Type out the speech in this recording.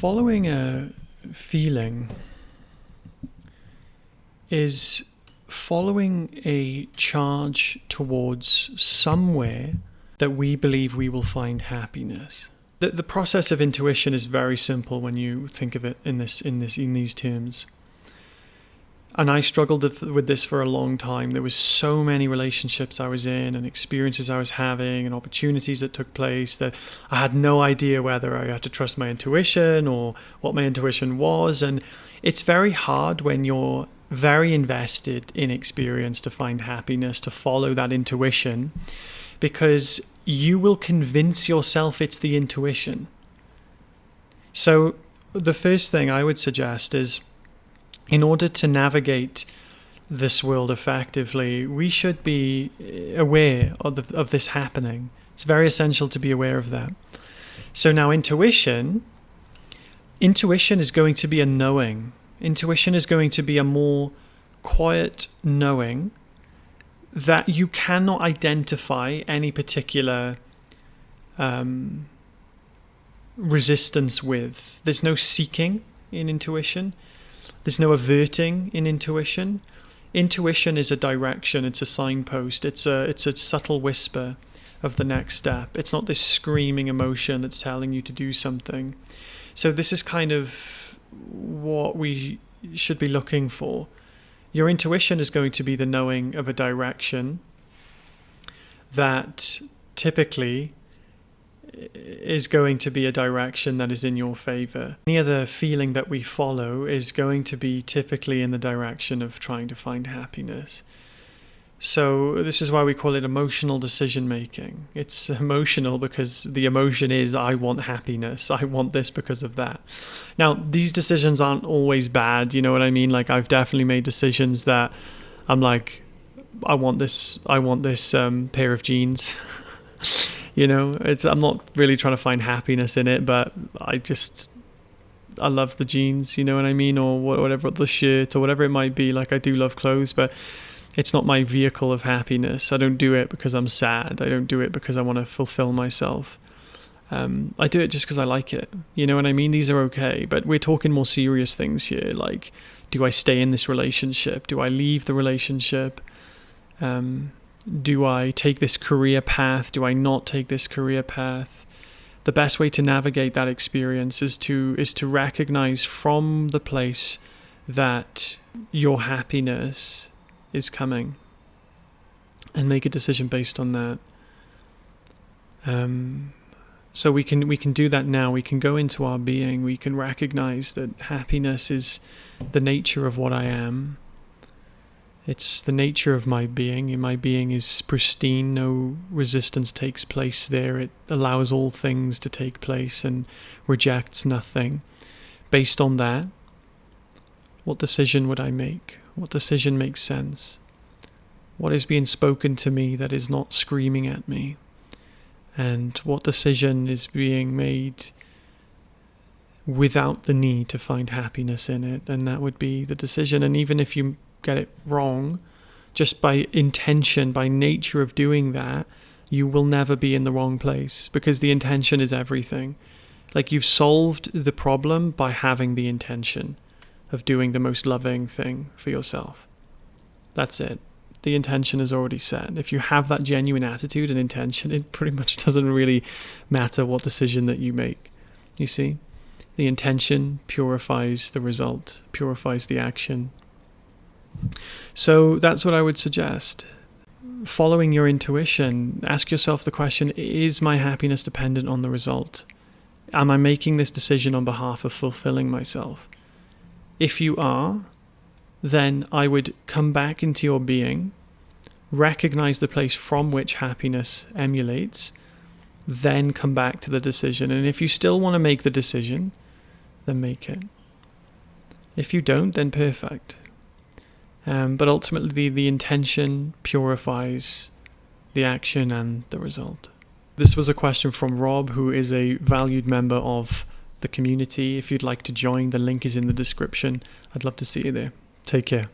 Following a feeling is following a charge towards somewhere that we believe we will find happiness. The process of intuition is very simple when you think of it in these terms. And I struggled with this for a long time. There was so many relationships I was in and experiences I was having and opportunities that took place that I had no idea whether I had to trust my intuition or what my intuition was. And it's very hard when you're very invested in experience to find happiness, to follow that intuition, because you will convince yourself it's the intuition. So the first thing I would suggest is, in order to navigate this world effectively, we should be aware of this happening. It's very essential to be aware of that. So now intuition is going to be a knowing. Intuition is going to be a more quiet knowing that you cannot identify any particular resistance with. There's no seeking in intuition. There's no averting in intuition. Intuition is a direction. It's a signpost. It's a subtle whisper of the next step. It's not this screaming emotion that's telling you to do something. So this is kind of what we should be looking for. Your intuition is going to be the knowing of a direction that typically is going to be a direction that is in your favor. Any other feeling that we follow is going to be typically in the direction of trying to find happiness. So this is why we call it emotional decision making. It's emotional because the emotion is, I want happiness. I want this because of that. Now, these decisions aren't always bad. You know what I mean? Like, I've definitely made decisions that I'm like, I want this pair of jeans. You know, I'm not really trying to find happiness in it, but I love the jeans, you know what I mean? Or whatever, the shirt or whatever it might be. Like, I do love clothes, but it's not my vehicle of happiness. I don't do it because I'm sad. I don't do it because I want to fulfill myself. I do it just because I like it. You know what I mean? These are okay, but we're talking more serious things here. Like, do I stay in this relationship? Do I leave the relationship? Do I take this career path? Do I not take this career path? The best way to navigate that experience is to recognize from the place that your happiness is coming and make a decision based on that. So we can do that now. We can go into our being. We can recognize that happiness is the nature of what I am. It's the nature of my being, and my being is pristine. No resistance takes place there. It allows all things to take place and rejects nothing. Based on that, what decision would I make? What decision makes sense? What is being spoken to me that is not screaming at me? And what decision is being made without the need to find happiness in it? And that would be the decision. And even if you get it wrong, just by intention, by nature of doing that, you will never be in the wrong place, because the intention is everything. Like, you've solved the problem by having the intention of doing the most loving thing for yourself. That's it. The intention is already set. If you have that genuine attitude and intention, it pretty much doesn't really matter what decision that you make. You see? The intention purifies the result, purifies the action. So that's what I would suggest. Following your intuition, ask yourself the question, is my happiness dependent on the result? Am I making this decision on behalf of fulfilling myself? If you are, then I would come back into your being, recognize the place from which happiness emulates, then come back to the decision. And if you still want to make the decision, then make it. If you don't, then perfect. But ultimately, the intention purifies the action and the result. This was a question from Rob, who is a valued member of the community. If you'd like to join, the link is in the description. I'd love to see you there. Take care.